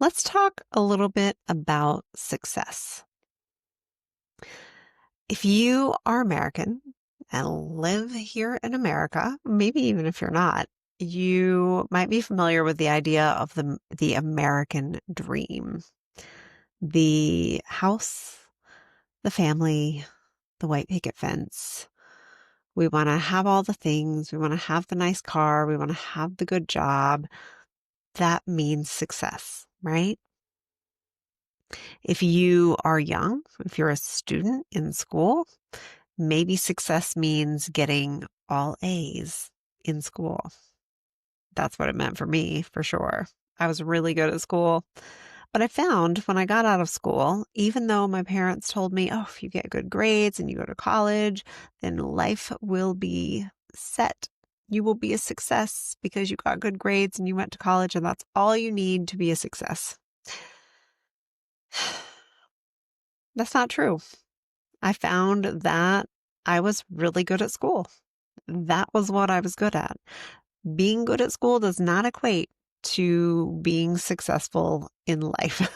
Let's talk a little bit about success. If you are American and live here in America, maybe even if you're not, you might be familiar with the idea of the American dream. The house, the family, the white picket fence. We want to have all the things. We want to have the nice car. We want to have the good job. That means success, right? If you are young, if you're a student in school, maybe success means getting all A's in school. That's what it meant for me, for sure. I was really good at school. But I found when I got out of school, even though my parents told me, oh, if you get good grades and you go to college, then life will be set. You will be a success because you got good grades and you went to college, and that's all you need to be a success. That's not true. I found that I was really good at school. That was what I was good at. Being good at school does not equate to being successful in life.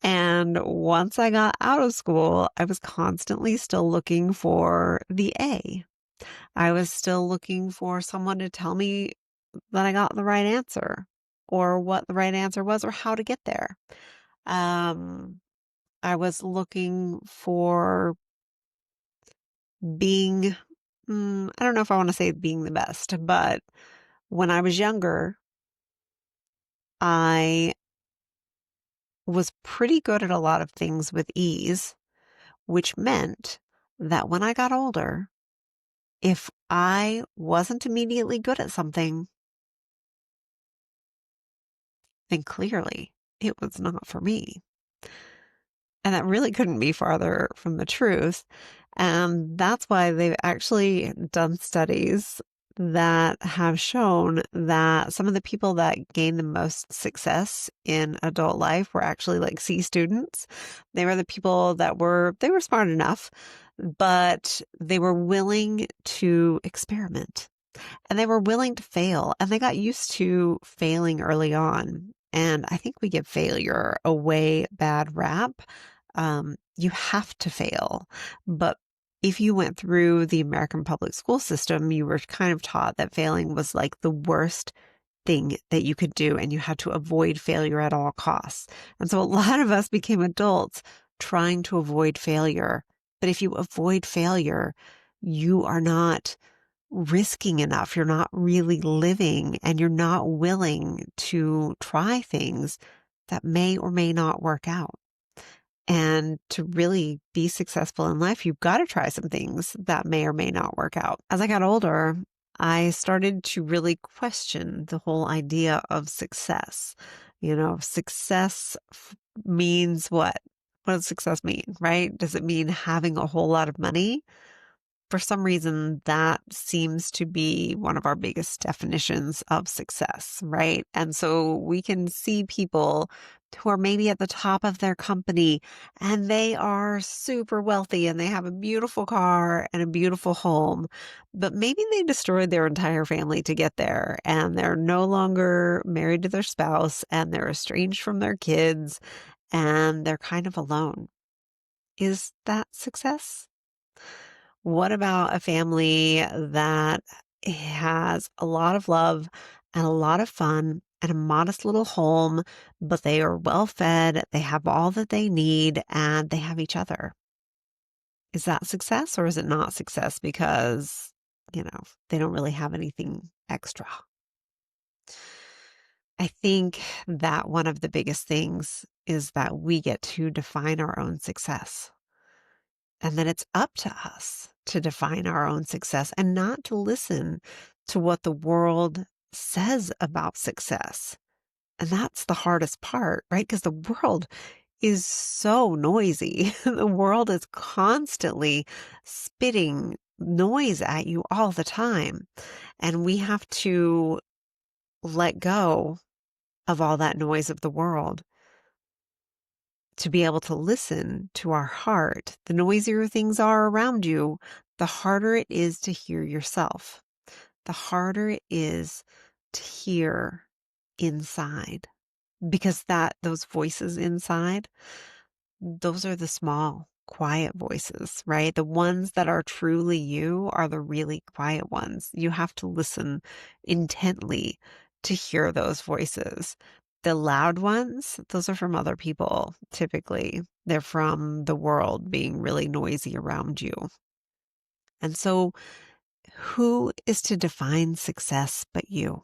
And once I got out of school, I was constantly still looking for the A. I was still looking for someone to tell me that I got the right answer or what the right answer was or how to get there. Um, I was looking for being, I don't know if I want to say being the best, but when I was younger, I was pretty good at a lot of things with ease, which meant that when I got older, if I wasn't immediately good at something, then clearly it was not for me. And that really couldn't be farther from the truth. And that's why they've actually done studies that have shown that some of the people that gained the most success in adult life were actually like C students. They were the people that they were smart enough, but they were willing to experiment and they were willing to fail and they got used to failing early on. And I think we give failure a way bad rap. You have to fail. But if you went through the American public school system, you were kind of taught that failing was like the worst thing that you could do, and you had to avoid failure at all costs. And so a lot of us became adults trying to avoid failure. But if you avoid failure, you are not risking enough. You're not really living and you're not willing to try things that may or may not work out. And to really be successful in life, you've got to try some things that may or may not work out. As I got older, I started to really question the whole idea of success. Success means what? What does success mean, right? Does it mean having a whole lot of money? For some reason, that seems to be one of our biggest definitions of success, right? And so we can see people who are maybe at the top of their company and they are super wealthy and they have a beautiful car and a beautiful home, but maybe they destroyed their entire family to get there and they're no longer married to their spouse and they're estranged from their kids and they're kind of alone. Is that success? What about a family that has a lot of love and a lot of fun and a modest little home, but they are well fed, they have all that they need, and they have each other? Is that success or is it not success because, they don't really have anything extra? I think that one of the biggest things is that we get to define our own success. And then it's up to us to define our own success and not to listen to what the world says about success. And that's the hardest part, right? Because the world is so noisy. The world is constantly spitting noise at you all the time. And we have to let go of all that noise of the world to be able to listen to our heart. The noisier things are around you, the harder it is to hear yourself, the harder it is to hear inside. because those voices inside, those are the small, quiet voices, right? The ones that are truly you are the really quiet ones. You have to listen intently to hear those voices. The loud ones, those are from other people, typically. They're from the world being really noisy around you. And so, who is to define success but you?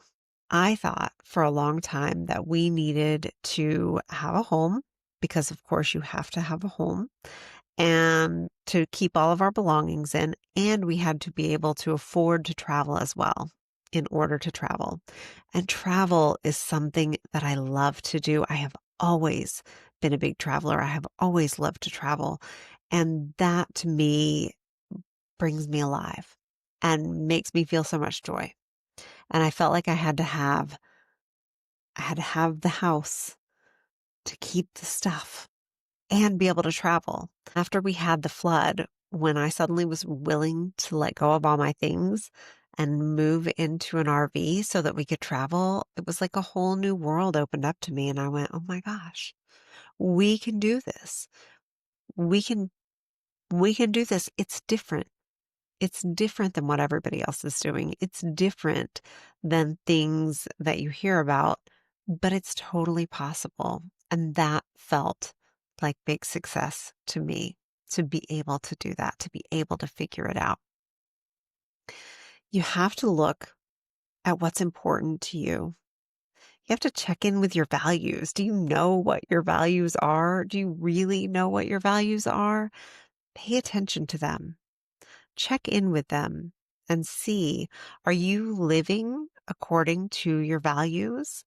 I thought for a long time that we needed to have a home because, of course, you have to have a home and to keep all of our belongings in. And we had to be able to afford to travel as well in order to travel. And travel is something that I love to do. I have always been a big traveler. I have always loved to travel. And that to me brings me alive and makes me feel so much joy. And I felt like I had to have the house to keep the stuff and be able to travel. After we had the flood, when I suddenly was willing to let go of all my things and move into an RV so that we could travel, it was like a whole new world opened up to me. And I went, oh my gosh, we can do this. We can, we can do this. It's different. It's different than what everybody else is doing. It's different than things that you hear about, but it's totally possible. And that felt like big success to me to be able to do that, to be able to figure it out. You have to look at what's important to you. You have to check in with your values. Do you know what your values are? Do you really know what your values are? Pay attention to them. Check in with them and see, are you living according to your values?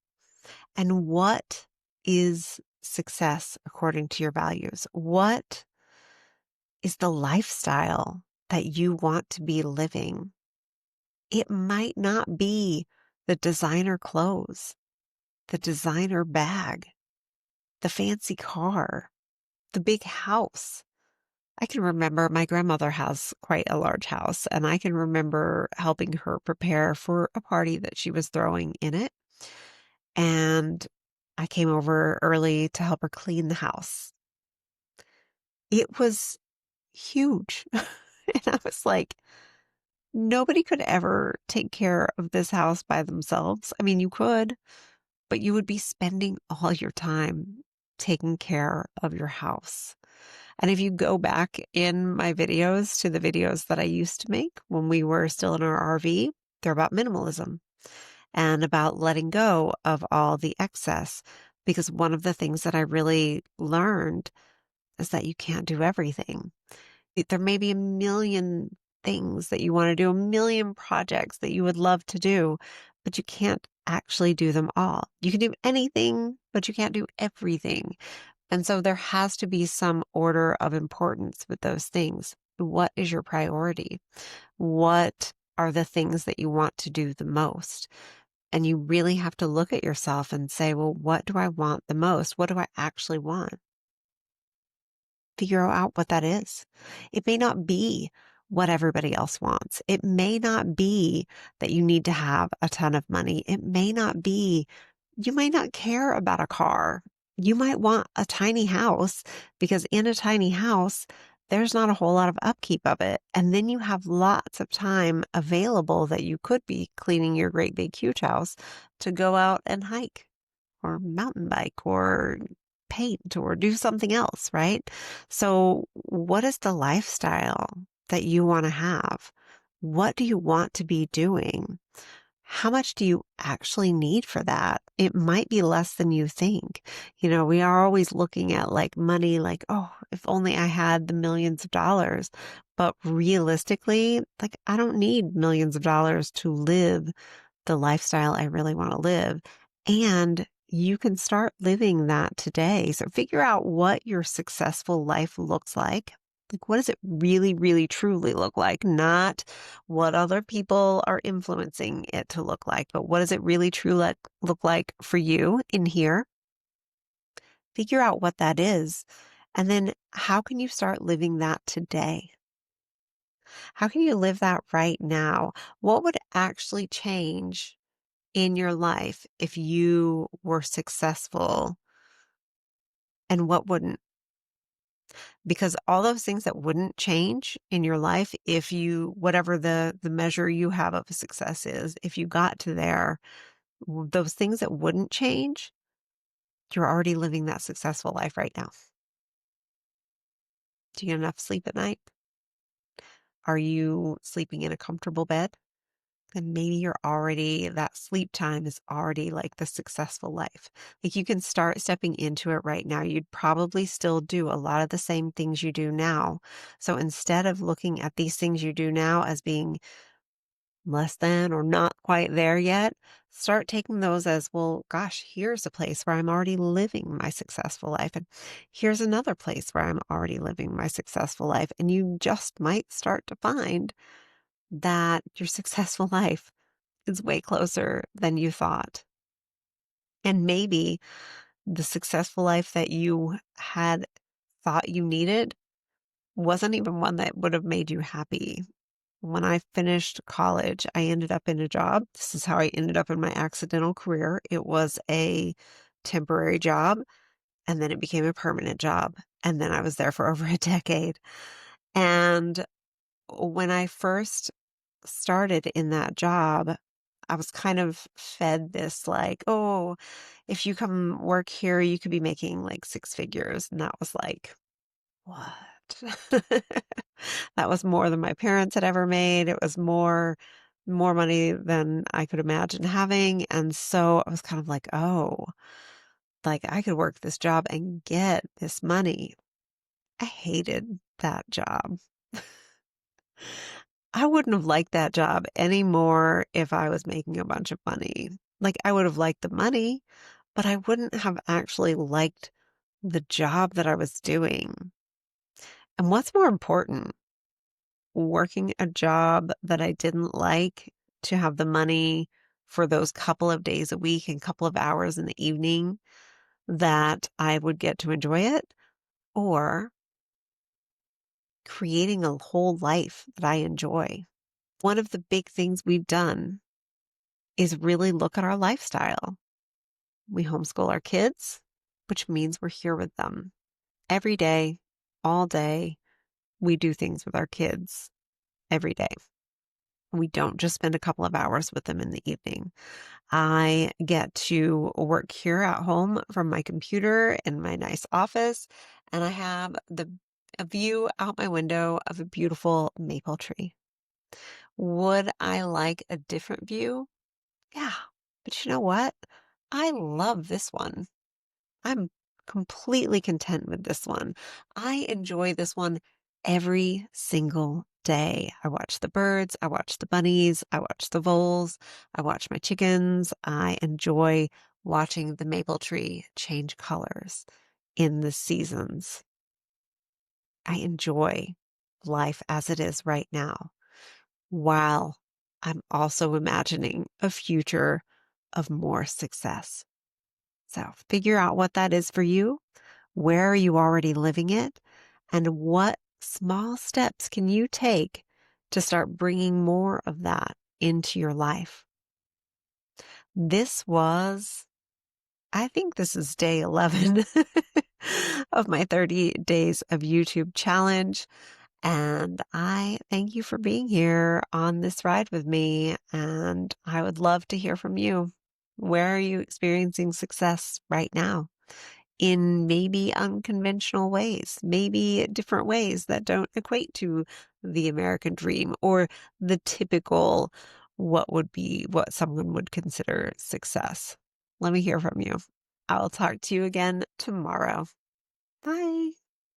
And what is success according to your values? What is the lifestyle that you want to be living? It might not be the designer clothes, the designer bag, the fancy car, the big house. I can remember my grandmother has quite a large house, and I can remember helping her prepare for a party that she was throwing in it. And I came over early to help her clean the house. It was huge. And I was like, nobody could ever take care of this house by themselves. I mean, you could, but you would be spending all your time taking care of your house. And if you go back in my videos to the videos that I used to make when we were still in our RV, they're about minimalism and about letting go of all the excess. Because one of the things that I really learned is that you can't do everything. There may be a million things that you want to do, a million projects that you would love to do, but you can't actually do them all. You can do anything, but you can't do everything. And so there has to be some order of importance with those things. What is your priority? What are the things that you want to do the most? And you really have to look at yourself and say, well, what do I want the most? What do I actually want? Figure out what that is. It may not be what everybody else wants. It may not be that you need to have a ton of money. It may not be, you might not care about a car. You might want a tiny house because in a tiny house, there's not a whole lot of upkeep of it. And then you have lots of time available that you could be cleaning your great big huge house to go out and hike or mountain bike or paint or do something else, right? So, what is the lifestyle that you want to have? What do you want to be doing? How much do you actually need for that? It might be less than you think. You know, we are always looking at like money, like, oh, if only I had the millions of dollars. But realistically, like, I don't need millions of dollars to live the lifestyle I really want to live. And you can start living that today. So figure out what your successful life looks like. Like, what does it really, really, truly look like? Not what other people are influencing it to look like, but what does it really, truly look like for you in here? Figure out what that is. And then how can you start living that today? How can you live that right now? What would actually change in your life if you were successful and what wouldn't? Because all those things that wouldn't change in your life if you whatever the measure you have of success is, if you got to there, those things that wouldn't change, you're already living that successful life right now. Do you get enough sleep at night? Are you sleeping in a comfortable bed? Then maybe that sleep time is already like the successful life. Like you can start stepping into it right now. You'd probably still do a lot of the same things you do now. So instead of looking at these things you do now as being less than or not quite there yet, start taking those as, well, gosh, here's a place where I'm already living my successful life. And here's another place where I'm already living my successful life. And you just might start to find that your successful life is way closer than you thought. And maybe the successful life that you had thought you needed wasn't even one that would have made you happy. When I finished college, I ended up in a job. This is how I ended up in my accidental career. It was a temporary job, and then it became a permanent job. And then I was there for over a decade. And when I first started in that job, I was kind of fed this like, oh, if you come work here, you could be making like six figures. And that was like, what? That was more than my parents had ever made. It was more money than I could imagine having. And so I was kind of like, oh, like I could work this job and get this money. I hated that job. I wouldn't have liked that job anymore if I was making a bunch of money. Like I would have liked the money, but I wouldn't have actually liked the job that I was doing. And what's more important, working a job that I didn't like to have the money for those couple of days a week and couple of hours in the evening that I would get to enjoy it, or creating a whole life that I enjoy. One of the big things we've done is really look at our lifestyle. We homeschool our kids, which means we're here with them every day, all day. We do things with our kids every day. We don't just spend a couple of hours with them in the evening. I get to work here at home from my computer in my nice office, and I have a view out my window of a beautiful maple tree. Would I like a different view? Yeah. But you know what? I love this one. I'm completely content with this one. I enjoy this one every single day. I watch the birds, I watch the bunnies, I watch the voles, I watch my chickens. I enjoy watching the maple tree change colors in the seasons. I enjoy life as it is right now, while I'm also imagining a future of more success. So figure out what that is for you. Where are you already living it? And what small steps can you take to start bringing more of that into your life? I think this is day 11 of my 30 days of YouTube challenge. And I thank you for being here on this ride with me. And I would love to hear from you. Where are you experiencing success right now? In maybe unconventional ways, maybe different ways that don't equate to the American dream or the typical what someone would consider success. Let me hear from you. I'll talk to you again tomorrow. Bye.